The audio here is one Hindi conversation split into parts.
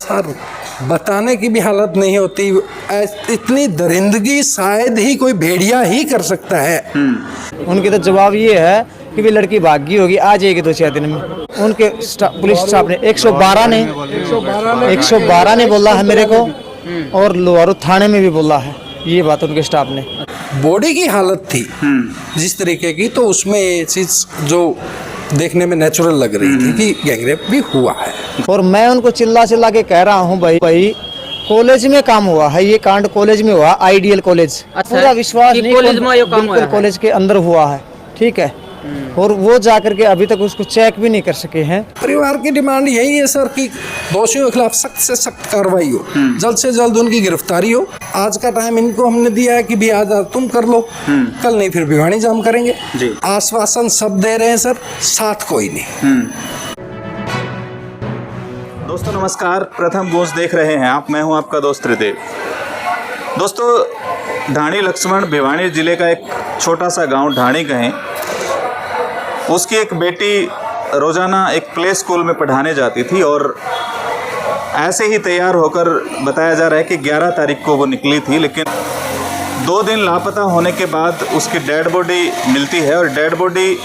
सर बताने की भी हालत नहीं होती। इतनी दरिंदगी शायद ही कोई भेड़िया ही कर सकता है। उनके तो जवाब ये है कि भी लड़की भागी होगी, आ जाएगी 2-4 दिन में। उनके पुलिस स्टाफ ने 112 ने बोला है मेरे को, और लोहारू थाने में भी बोला है ये बात उनके स्टाफ ने। बॉडी की हालत थी जिस तरीके की, तो उसमें ये चीज जो देखने में नेचुरल लग रही थी कि गैंगरेप भी हुआ है। और मैं उनको चिल्ला चिल्ला के कह रहा हूँ भाई कॉलेज में काम हुआ है, ये कांड कॉलेज में हुआ, आइडियल कॉलेज। अच्छा, पूरा विश्वास नहीं, कॉलेज में ये काम हुआ बिल्कुल है। कॉलेज के अंदर हुआ है, ठीक है। और वो जाकर के अभी तक उसको चेक भी नहीं कर सके हैं। परिवार की डिमांड यही है सर कि दोषियों के खिलाफ सख्त से सख्त कार्रवाई हो, जल्द से जल्द उनकी गिरफ्तारी हो। आज का टाइम इनको हमने दिया है कि भी आज तुम कर लो, कल नहीं फिर भिवानी जाम करेंगे। आश्वासन सब दे रहे हैं सर, साथ कोई नहीं। दोस्तों नमस्कार, प्रथम गूंज देख रहे हैं आप। मैं हूं आपका दोस्त त्रिदेव। दोस्तों ढाणी लक्ष्मण भिवानी जिले का एक छोटा सा गांव ढाणी कहें, उसकी एक बेटी रोज़ाना एक प्ले स्कूल में पढ़ाने जाती थी और ऐसे ही तैयार होकर बताया जा रहा है कि 11 तारीख को वो निकली थी, लेकिन 2 दिन लापता होने के बाद उसकी डेड बॉडी मिलती है और डेड बॉडी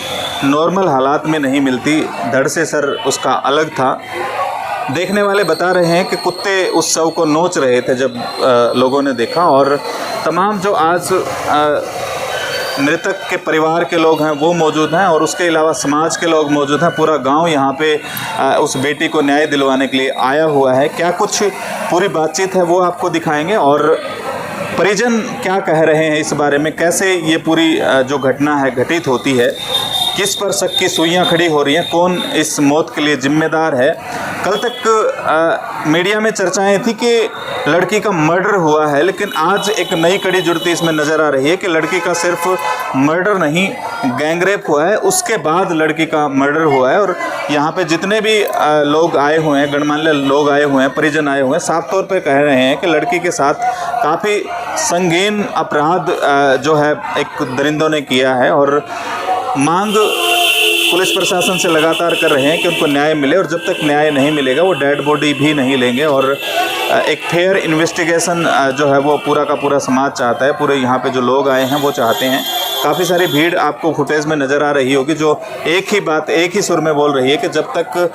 नॉर्मल हालात में नहीं मिलती, धड़ से सर उसका अलग था। देखने वाले बता रहे हैं कि कुत्ते उस शव को नोच रहे थे जब लोगों ने देखा। और तमाम जो आज मृतक के परिवार के लोग हैं वो मौजूद हैं और उसके अलावा समाज के लोग मौजूद हैं। पूरा गांव यहाँ पे उस बेटी को न्याय दिलवाने के लिए आया हुआ है। क्या कुछ पूरी बातचीत है वो आपको दिखाएंगे और परिजन क्या कह रहे हैं इस बारे में, कैसे ये पूरी जो घटना है घटित होती है, किस पर शक की सुइयां खड़ी हो रही हैं, कौन इस मौत के लिए जिम्मेदार है। कल तक मीडिया में चर्चाएं थी कि लड़की का मर्डर हुआ है, लेकिन आज एक नई कड़ी जुड़ती इसमें नज़र आ रही है कि लड़की का सिर्फ मर्डर नहीं, गैंगरेप हुआ है, उसके बाद लड़की का मर्डर हुआ है। और यहाँ पे जितने भी लोग आए हुए हैं, गणमान्य लोग आए हुए हैं, परिजन आए हुए हैं, साफ तौर पे कह रहे हैं कि लड़की के साथ काफ़ी संगीन अपराध जो है एक दरिंदों ने किया है। और मांग पुलिस प्रशासन से लगातार कर रहे हैं कि उनको न्याय मिले, और जब तक न्याय नहीं मिलेगा वो डेड बॉडी भी नहीं लेंगे। और एक फेयर इन्वेस्टिगेशन जो है वो पूरा का पूरा समाज चाहता है, पूरे यहाँ पे जो लोग आए हैं वो चाहते हैं। काफ़ी सारी भीड़ आपको फुटेज में नज़र आ रही होगी जो एक ही बात, एक ही सुर में बोल रही है कि जब तक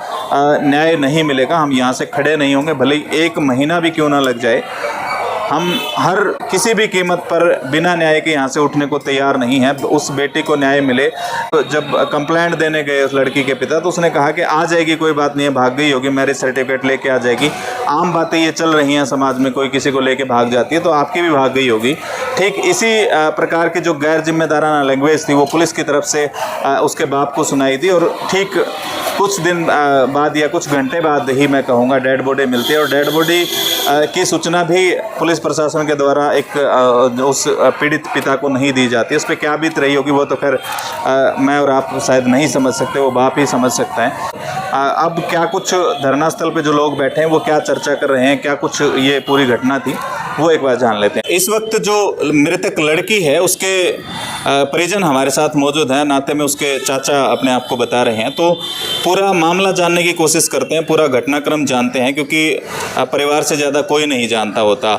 न्याय नहीं मिलेगा हम यहाँ से खड़े नहीं होंगे, भले ही 1 महीना भी क्यों ना लग जाए। हम हर किसी भी कीमत पर बिना न्याय के यहाँ से उठने को तैयार नहीं है। उस बेटी को न्याय मिले। तो जब कंप्लेंट देने गए उस लड़की के पिता, तो उसने कहा कि आ जाएगी, कोई बात नहीं है, भाग गई होगी, मैरिज सर्टिफिकेट लेके आ जाएगी। आम बातें ये चल रही हैं समाज में, कोई किसी को लेके भाग जाती है तो आपकी भी भाग गई होगी। ठीक इसी प्रकार की जो गैर जिम्मेदाराना लैंग्वेज थी वो पुलिस की तरफ से उसके बाप को सुनाई थी। और ठीक कुछ दिन बाद या कुछ घंटे बाद ही मैं कहूँगा डेड बॉडी मिलती है। और डेड बॉडी की सूचना भी पुलिस प्रशासन के द्वारा एक उस पीड़ित पिता को नहीं दी जाती। उस पर क्या बीत रही होगी वो तो खैर मैं और आप शायद नहीं समझ सकते, वो बाप ही समझ सकता है। अब क्या कुछ धरना स्थल पे जो लोग बैठे हैं वो क्या चर्चा कर रहे हैं, क्या कुछ ये पूरी घटना थी, वो एक बार जान लेते हैं। इस वक्त जो मृतक लड़की है उसके परिजन हमारे साथ मौजूद हैं, नाते में उसके चाचा अपने आप को बता रहे हैं। तो पूरा मामला जानने की कोशिश करते हैं, पूरा घटनाक्रम जानते हैं, क्योंकि परिवार से ज़्यादा कोई नहीं जानता होता।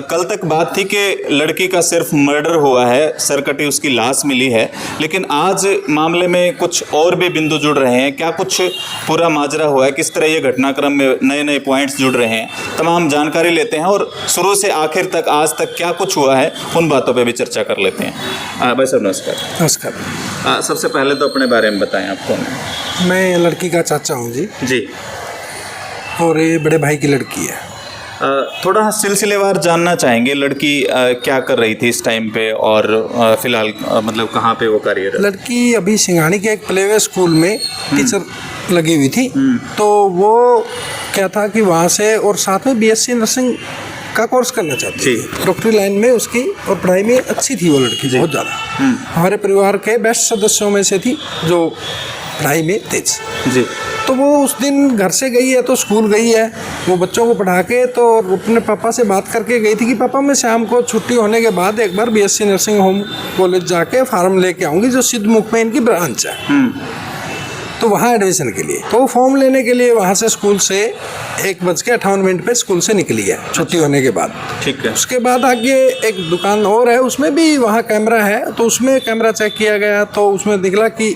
कल तक बात थी कि लड़की का सिर्फ मर्डर हुआ है, सरकटी उसकी लाश मिली है, लेकिन आज मामले में कुछ और भी बिंदु जुड़ रहे हैं। क्या कुछ पूरा माजरा हुआ है, किस तरह ये घटनाक्रम में नए नए पॉइंट्स जुड़ रहे हैं, तमाम जानकारी लेते हैं और शुरू से आखिर तक आज तक क्या कुछ हुआ है उन बातों पे भी चर्चा कर लेते हैं। भाई साहब नमस्कार। नमस्कार। सबसे पहले तो अपने बारे में बताएं, आप कौन हैं? मैं लड़की का चाचा हूँ जी। जी। और ये बड़े भाई की लड़की है। थोड़ा सिलसिलेवार जानना चाहेंगे, लड़की क्या कर रही थी इस टाइम पे और फिलहाल मतलब कहाँ पे वो कार्यरत? लड़की अभी सिंघानी के एक प्लेवे स्कूल में टीचर लगी हुई थी। तो वो क्या था कि वहाँ से और साथ में बीएससी नर्सिंग का कोर्स करना चाहती थी, डॉक्टरी लाइन में उसकी, और पढ़ाई में अच्छी थी वो लड़की, बहुत ज़्यादा। हमारे परिवार के बेस्ट सदस्यों में से थी जो पढ़ाई में तेज जी। तो वो उस दिन घर से गई है, तो स्कूल गई है वो बच्चों को पढ़ा के, तो अपने पापा से बात करके गई थी कि पापा मैं शाम को छुट्टी होने के बाद एक बार बीएससी नर्सिंग होम कॉलेज जाके फार्म लेके आऊँगी, जो सिद्धमुख में इनकी ब्रांच है। तो वहाँ एडमिशन के लिए, तो फॉर्म लेने के लिए वहाँ से स्कूल से 1:58 पे स्कूल से निकली है छुट्टी होने के बाद। ठीक है। उसके बाद आगे एक दुकान और है, उसमें भी वहाँ कैमरा है, तो उसमें कैमरा चेक किया गया तो उसमें निकला कि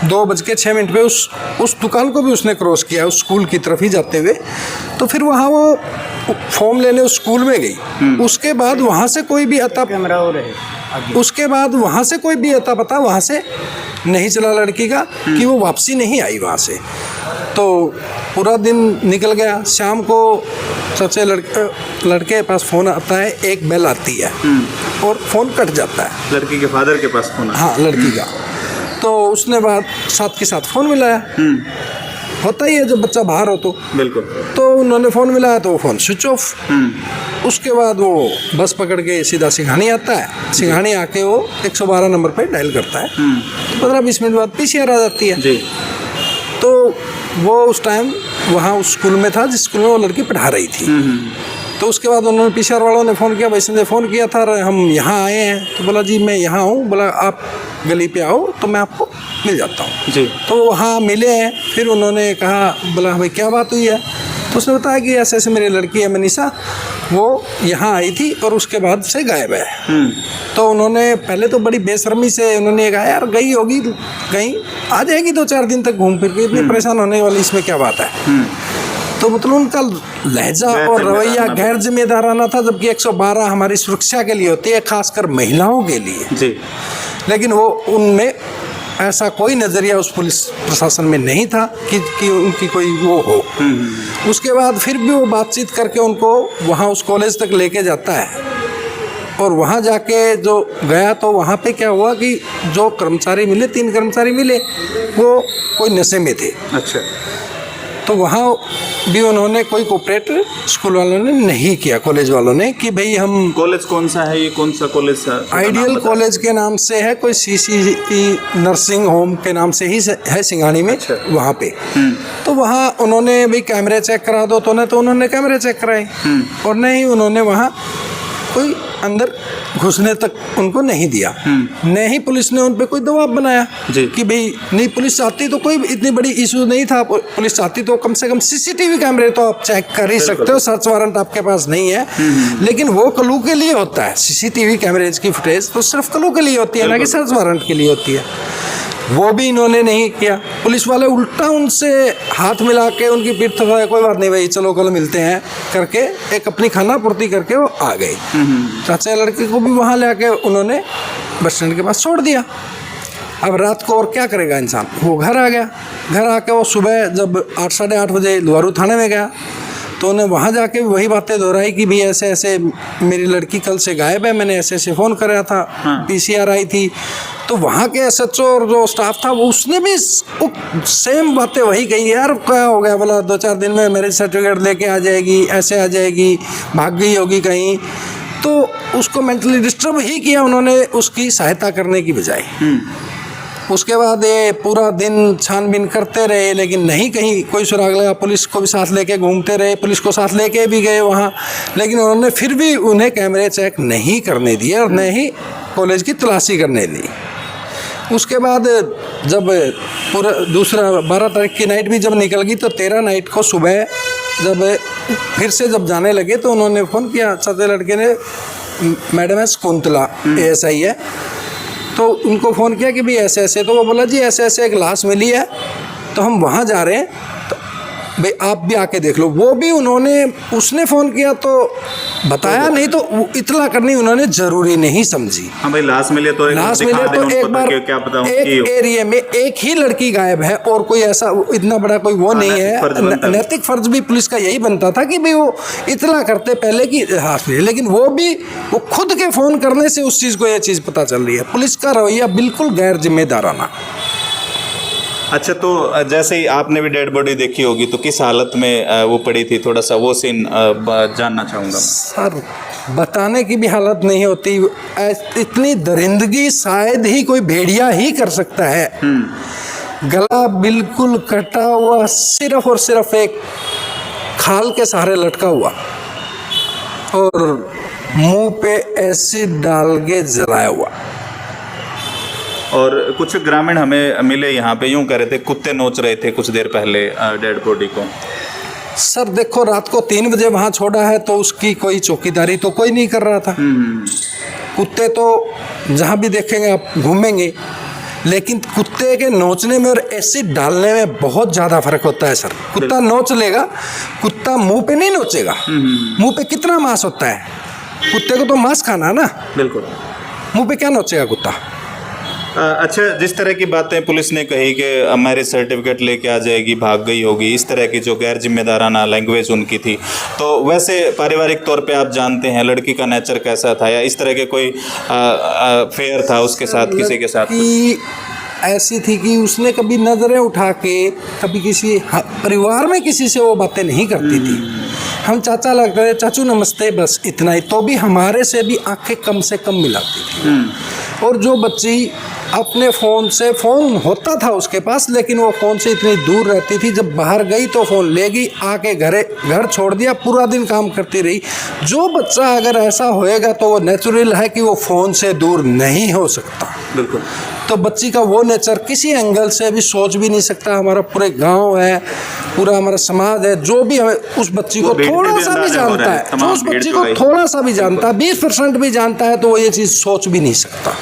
2:06 पे उस दुकान को भी उसने क्रॉस किया उस स्कूल की तरफ ही जाते हुए। तो फिर वहाँ वो फॉर्म लेने उस स्कूल में गई। उसके बाद वहाँ से कोई भी अता कैमरा हो रहे उसके बाद वहाँ से कोई भी अता पता वहाँ से नहीं चला लड़की का कि वो वापसी नहीं आई वहाँ से। तो पूरा दिन निकल गया। शाम को सबसे लड़के के पास फ़ोन आता है, एक बेल आती है और फ़ोन कट जाता है। लड़की के फादर के पास फोन? हाँ, लड़की का। तो उसने बाद साथ के साथ फ़ोन मिलाया। होता ही है जब बच्चा बाहर हो तो। बिल्कुल। तो उन्होंने फ़ोन मिलाया तो वो फ़ोन स्विच ऑफ। उसके बाद वो बस पकड़ के सीधा सिंघानी आता है। सिंघानी आके वो 112 नंबर पे डायल करता है। 15-20 मिनट बाद PCR आ जाती है। जी। तो वो उस टाइम वहाँ उस स्कूल में था जिस स्कूल में वो लड़की पढ़ा रही थी। तो उसके बाद उन्होंने PCR वालों ने फ़ोन किया, वैसे ने फ़ोन किया था, हम यहाँ आए हैं। तो बोला जी मैं यहाँ हूँ। बोला आप गली पे आओ तो मैं आपको मिल जाता हूँ। जी। तो वहाँ मिले हैं। फिर उन्होंने कहा, बोला भाई क्या बात हुई है? तो उसने बताया कि ऐसे ऐसे मेरी लड़की है मनीषा, वो यहाँ आई थी और उसके बाद से गायब है। तो उन्होंने पहले तो बड़ी बेशर्मी से उन्होंने कहा यार गई होगी, कहीं आ जाएगी 2-4 दिन तक घूम फिर के, इतनी परेशान होने वाली इसमें क्या बात है। तो मतलब उनका लहजा और रवैया गैर जिम्मेदाराना था, जबकि 112 हमारी सुरक्षा के लिए होती है, खासकर महिलाओं के लिए। जी। लेकिन वो उनमें ऐसा कोई नज़रिया उस पुलिस प्रशासन में नहीं था कि उनकी कोई वो हो। उसके बाद फिर भी वो बातचीत करके उनको वहाँ उस कॉलेज तक लेके जाता है। और वहाँ जाके जो गया तो वहाँ पे क्या हुआ कि जो कर्मचारी मिले, 3 कर्मचारी मिले, वो कोई नशे में थे। अच्छा। तो वहाँ भी उन्होंने कोई कोऑपरेट स्कूल वालों ने नहीं किया, कॉलेज वालों ने, कि भाई हम। कॉलेज कौन सा है ये, कौन सा कॉलेज? आइडियल कॉलेज के नाम से है, कोई CCT नर्सिंग होम के नाम से ही है सिंघानी में। अच्छा। वहाँ पे तो वहाँ उन्होंने भी कैमरे चेक करा दो तो ना, तो उन्होंने कैमरे चेक कराए और नहीं उन्होंने वहाँ कोई अंदर घुसने तक उनको नहीं दिया। नहीं पुलिस ने उन पे कोई दबाव बनाया कि भाई नहीं, पुलिस चाहती तो कोई इतनी बड़ी इशू नहीं था। पुलिस चाहती तो कम से कम CCTV कैमरे तो आप चेक कर ही सकते हो, सर्च वारंट आपके पास नहीं है। लेकिन वो क्लू के लिए होता है। CCTV कैमरेज की फुटेज तो सिर्फ क्लू के लिए होती है, ना कि सर्च वारंट के लिए होती है। वो भी इन्होंने नहीं किया। पुलिस वाले उल्टा उनसे हाथ मिला के उनकी पीठ थपथपाया, कोई बात नहीं भाई चलो कल मिलते हैं करके एक अपनी खाना पूर्ति करके वो आ गए। चाचा लड़के को भी वहाँ ले आके उन्होंने बस स्टैंड के पास छोड़ दिया। अब रात को और क्या करेगा इंसान, वो घर आ गया। घर आके वो सुबह जब 8 साढ़े 8 बजे लुहारू थाने में गया तो उन्हें वहाँ जाके वही बातें दोहराई कि भाई ऐसे ऐसे मेरी लड़की कल से गायब है, मैंने ऐसे ऐसे फ़ोन कराया था। PCR आई थी। तो वहाँ के SHO और जो स्टाफ था वो उसने भी सेम बातें वही कही, यार क्या हो गया, बोला 2-4 दिन में मैरिज सर्टिफिकेट लेके आ जाएगी, ऐसे आ जाएगी, भाग गई होगी कहीं। तो उसको मेंटली डिस्टर्ब ही किया उन्होंने, उसकी सहायता करने की बजाय। उसके बाद ये पूरा दिन छानबीन करते रहे लेकिन नहीं कहीं कोई सुराग लगा। पुलिस को भी साथ लेके घूमते रहे, पुलिस को साथ लेके भी गए वहाँ, लेकिन उन्होंने फिर भी उन्हें कैमरे चेक नहीं करने दिए और न ही कॉलेज की तलाशी करने दी। उसके बाद जब पूरा दूसरा 12 तारीख की नाइट भी जब निकल गई तो 13 नाइट को सुबह जब फिर से जब जाने लगे तो उन्होंने फ़ोन किया चौथे लड़के ने, मैडम है कुंतला ASI है, तो उनको फ़ोन किया कि भाई ऐसे ऐसे। तो वो बोला जी ऐसे ऐसे एक लाश मिली है तो हम वहाँ जा रहे हैं, तो भाई आप भी आके देख लो। वो भी उसने फ़ोन किया तो बताया नहीं, तो इतला करनी उन्होंने ज़रूरी नहीं समझी। हाँ भाई लाश मिले तो एक बार एक एरिया में एक ही लड़की गायब है और कोई ऐसा इतना बड़ा कोई वो नहीं है। नैतिक फर्ज भी पुलिस का यही बनता था कि भाई वो इतला करते पहले कि लाश मिले, लेकिन वो खुद के फ़ोन करने से उस चीज़ को ये चीज़ पता चल रही है। पुलिस का रवैया बिल्कुल गैर जिम्मेदाराना। अच्छा, तो जैसे ही आपने भी डेड बॉडी देखी होगी तो किस हालत में वो पड़ी थी, थोड़ा सा वो सीन जानना चाहूँगा। सर बताने की भी हालत नहीं होती, इतनी दरिंदगी शायद ही कोई भेड़िया ही कर सकता है। गला बिल्कुल कटा हुआ, सिर्फ और सिर्फ एक खाल के सहारे लटका हुआ और मुंह पे एसिड डाल के जलाया हुआ। और कुछ ग्रामीण हमें मिले यहाँ पे, यूं कह रहे थे कुत्ते नोच रहे थे कुछ देर पहले डेड बॉडी को। सर देखो, रात को 3 बजे वहाँ छोड़ा है तो उसकी कोई चौकीदारी तो कोई नहीं कर रहा था। कुत्ते तो जहाँ भी देखेंगे आप घूमेंगे, लेकिन कुत्ते के नोचने में और एसिड डालने में बहुत ज़्यादा फर्क होता है सर। कुत्ता नोच लेगा, कुत्ता मुंह पे नहीं नोचेगा। मुंह पे कितना मांस होता है, कुत्ते को तो मांस खाना है ना, बिल्कुल। मुंह पे क्या नोचेगा कुत्ता। अच्छा, जिस तरह की बातें पुलिस ने कही कि मैरिज सर्टिफिकेट लेके आ जाएगी, भाग गई होगी, इस तरह की जो गैर जिम्मेदाराना लैंग्वेज उनकी थी, तो वैसे पारिवारिक तौर पे आप जानते हैं लड़की का नेचर कैसा था, या इस तरह के कोई फेयर था उसके साथ, किसी के साथ? ऐसी थी कि उसने कभी नज़रें उठा के कभी किसी परिवार में किसी से वो बातें नहीं करती थी। हम चाचा लगते थे, चाचू नमस्ते, बस इतना ही, तो भी हमारे से भी आंखें कम से कम मिलाती थी। और जो बच्ची अपने फ़ोन होता था उसके पास, लेकिन वो फ़ोन से इतनी दूर रहती थी, जब बाहर गई तो फ़ोन ले गई, आके घर छोड़ दिया, पूरा दिन काम करती रही। जो बच्चा अगर ऐसा होएगा तो वो नेचुरल है कि वो फ़ोन से दूर नहीं हो सकता। बिल्कुल। तो बच्ची का वो नेचर किसी एंगल से भी सोच भी नहीं सकता। हमारा पूरे गांव है, पूरा हमारा समाज है, जो भी हमें उस बच्ची को थोड़ा सा भी जानता है, जो उस बच्ची को थोड़ा सा भी जानता है, 20% भी जानता है, तो वो ये चीज़ सोच भी नहीं सकता।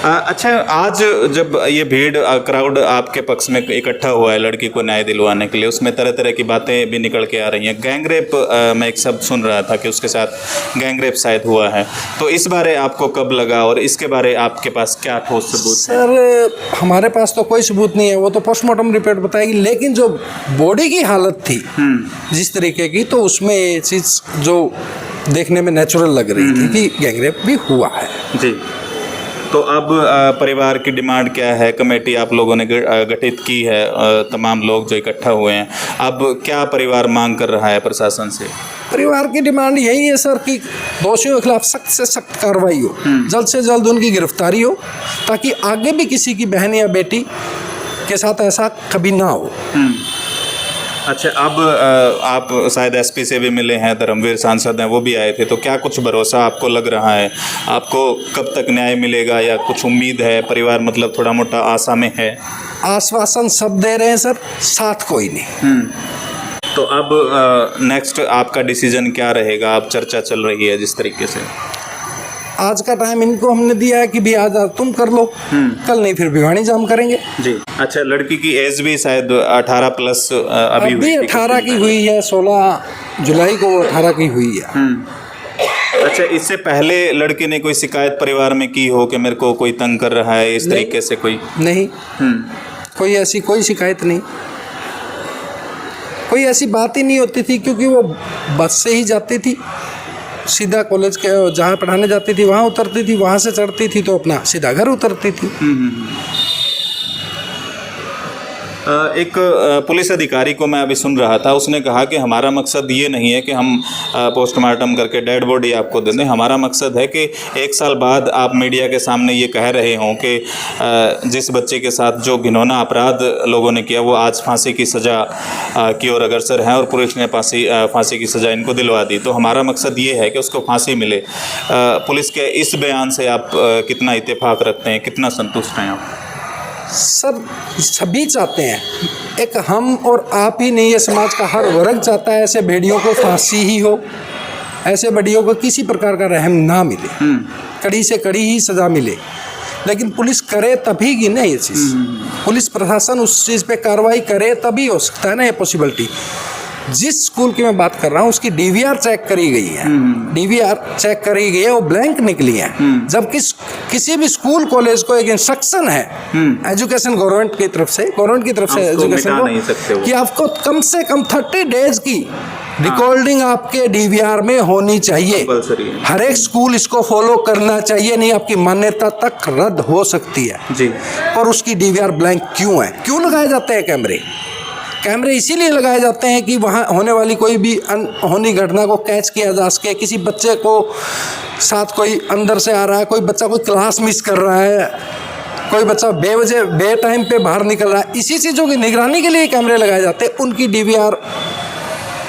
अच्छा, आज जब ये भीड़ क्राउड आपके पक्ष में इकट्ठा हुआ है लड़की को न्याय दिलवाने के लिए, उसमें तरह तरह की बातें भी निकल के आ रही हैं। गैंगरेप, मैं एक शब्द सुन रहा था कि उसके साथ गैंगरेप शायद हुआ है, तो इस बारे आपको कब लगा और इसके बारे आपके पास क्या ठोस सबूत है? सर हमारे पास तो कोई सबूत नहीं है, वो तो पोस्टमार्टम रिपोर्ट बताएगी, लेकिन जो बॉडी की हालत थी जिस तरीके की, तो उसमें ये चीज़ जो देखने में नेचुरल लग रही थी कि गैंगरेप भी हुआ है। जी। तो अब परिवार की डिमांड क्या है? कमेटी आप लोगों ने गठित की है, तमाम लोग जो इकट्ठा हुए हैं, अब क्या परिवार मांग कर रहा है प्रशासन से? परिवार की डिमांड यही है सर कि दोषियों के खिलाफ सख्त से सख्त कार्रवाई हो, जल्द से जल्द उनकी गिरफ्तारी हो, ताकि आगे भी किसी की बहन या बेटी के साथ ऐसा कभी ना हो। अच्छा, अब आप शायद एसपी से भी मिले हैं, धर्मवीर सांसद हैं, वो भी आए थे, तो क्या कुछ भरोसा आपको लग रहा है? आपको कब तक न्याय मिलेगा या कुछ उम्मीद है? परिवार मतलब थोड़ा मोटा आशा में है? आश्वासन सब दे रहे हैं सर, साथ कोई नहीं। तो अब नेक्स्ट आपका डिसीजन क्या रहेगा? अब चर्चा चल रही है जिस तरीके से, आज का टाइम इनको हमने दिया है कि भी आज तुम कर लो, कल नहीं फिर भिवानी जाम करेंगे। जी। अच्छा, लड़की की एज भी शायद 18 प्लस अभी 18 की हुई है, 16 जुलाई को 18 की हुई है। अच्छा, इससे पहले लड़के ने कोई शिकायत परिवार में की हो कि मेरे को कोई तंग कर रहा है इस तरीके से? कोई नहीं। कोई ऐसी कोई शिकायत नहीं, कोई ऐसी बात ही नहीं होती थी, क्योंकि वो बस से ही जाती थी, सीधा कॉलेज के जहाँ पढ़ाने जाती थी वहाँ उतरती थी, वहाँ से चढ़ती थी तो अपना सीधा घर उतरती थी। एक पुलिस अधिकारी को मैं अभी सुन रहा था, उसने कहा कि हमारा मकसद ये नहीं है कि हम पोस्टमार्टम करके डेड बॉडी आपको दे दें, हमारा मकसद है कि 1 साल बाद आप मीडिया के सामने ये कह रहे हों कि जिस बच्चे के साथ जो घिनौना अपराध लोगों ने किया वो आज फांसी की सज़ा की ओर अग्रसर हैं और पुलिस ने फांसी की सज़ा इनको दिलवा दी। तो हमारा मकसद ये है कि उसको फांसी मिले। पुलिस के इस बयान से आप कितना इत्तेफाक रखते हैं, कितना संतुष्ट हैं आप? सर सभी चाहते हैं, एक हम और आप ही नहीं, ये समाज का हर वर्ग चाहता है ऐसे भेड़ियों को फांसी ही हो, ऐसे भेड़ियों को किसी प्रकार का रहम ना मिले, कड़ी से कड़ी ही सज़ा मिले। लेकिन पुलिस करे तभी की ना ये चीज़, पुलिस प्रशासन उस चीज़ पे कार्रवाई करे तभी हो सकता है ना ये पॉसिबिलिटी। जिस स्कूल की मैं बात कर रहा हूँ उसकी डीवीआर चेक करी गई है, डीवीआर चेक करी गई है, वो ब्लैंक निकली है। जबकि किसी भी स्कूल कॉलेज को एक इंस्ट्रक्शन है एजुकेशन गवर्नमेंट की तरफ से एजुकेशन को कि आपको कम से कम 30 डेज की रिकॉर्डिंग आपके डीवीआर में होनी चाहिए। हर एक स्कूल इसको फॉलो करना चाहिए, नहीं आपकी मान्यता तक रद्द हो सकती है जी। और उसकी डीवीआर ब्लैंक क्यों है? क्यों लगाए जाते हैं कैमरे इसीलिए लगाए जाते हैं कि वहाँ होने वाली कोई भी अनहोनी घटना को कैच किया जा सके। किसी बच्चे को साथ कोई अंदर से आ रहा है, कोई बच्चा कोई क्लास मिस कर रहा है, कोई बच्चा बेवजह बे टाइम पे बाहर निकल रहा है, इसी चीज़ों की निगरानी के लिए कैमरे लगाए जाते हैं। उनकी डीवीआर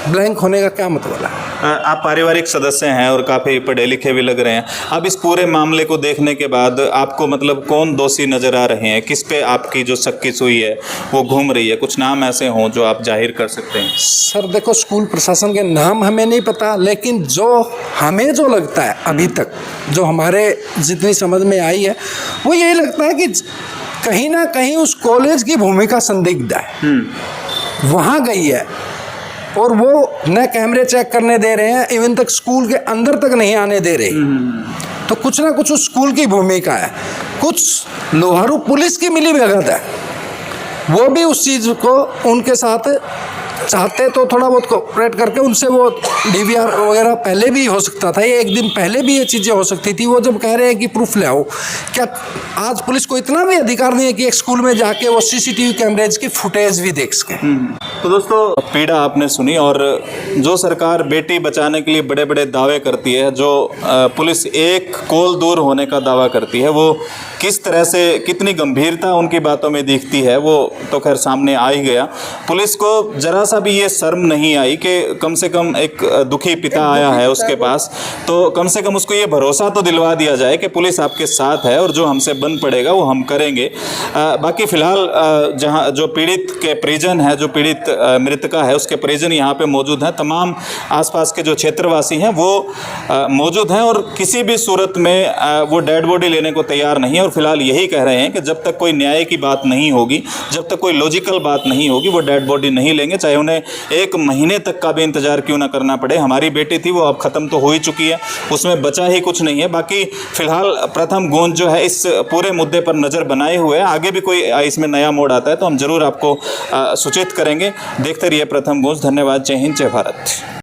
ब्लैंक होने का क्या मतलब है? आप पारिवारिक सदस्य हैं और काफ़ी पढ़े लिखे भी लग रहे हैं। अब इस पूरे मामले को देखने के बाद आपको मतलब कौन दोषी नज़र आ रहे हैं, किस पे आपकी जो शक्की सुई है वो घूम रही है? कुछ नाम ऐसे हों जो आप जाहिर कर सकते हैं? सर देखो, स्कूल प्रशासन के नाम हमें नहीं पता, लेकिन जो हमें जो लगता है अभी तक, जो हमारे जितनी समझ में आई है, वो यही लगता है कि कहीं ना कहीं उस कॉलेज की भूमिका संदिग्ध है। वहाँ गई है और वो न कैमरे चेक करने दे रहे हैं, इवन तक स्कूल के अंदर तक नहीं आने दे रहे। तो कुछ ना कुछ उस स्कूल की भूमिका है। कुछ लोहारू पुलिस की मिली भगत है, वो भी उस चीज़ को उनके साथ चाहते तो थोड़ा बहुत कोऑपरेट करके उनसे वो डीवीआर वगैरह पहले भी हो सकता था, ये एक दिन पहले भी ये चीज़ें हो सकती थी। वो जब कह रहे हैं कि प्रूफ ले आओ, क्या आज पुलिस को इतना भी अधिकार नहीं है कि एक स्कूल में जाके वो सीसीटीवी कैमरेज की फुटेज भी देख सके? तो दोस्तों, पीड़ा आपने सुनी। और जो सरकार बेटी बचाने के लिए बड़े बड़े दावे करती है, जो पुलिस एक कोल दूर होने का दावा करती है, वो किस तरह से, कितनी गंभीरता उनकी बातों में दिखती है, वो तो खैर सामने आ ही गया। पुलिस को जरा सा भी ये शर्म नहीं आई कि कम से कम एक दुखी पिता आया है उसके पास, तो कम से कम उसको ये भरोसा तो दिलवा दिया जाए कि पुलिस आपके साथ है और जो हमसे बन पड़ेगा वो हम करेंगे। बाकी फ़िलहाल जहाँ जो पीड़ित के परिजन है, जो पीड़ित मृतका है, उसके परिजन यहाँ पे मौजूद हैं। तमाम आसपास के जो क्षेत्रवासी हैं वो मौजूद हैं और किसी भी सूरत में वो डेड बॉडी लेने को तैयार नहीं है। और फिलहाल यही कह रहे हैं कि जब तक कोई न्याय की बात नहीं होगी, जब तक कोई लॉजिकल बात नहीं होगी, वो डेड बॉडी नहीं लेंगे, चाहे उन्हें 1 महीने तक का भी इंतजार क्यों ना करना पड़े। हमारी बेटी थी, वो अब ख़त्म तो हो ही चुकी है, उसमें बचा ही कुछ नहीं है। बाकी फ़िलहाल प्रथम गूंज जो है इस पूरे मुद्दे पर नज़र बनाए हुए है। आगे भी कोई इसमें नया मोड़ आता है तो हम ज़रूर आपको सूचित करेंगे। देखते रहिए प्रथम गूंज। धन्यवाद। जय हिंद, जय भारत।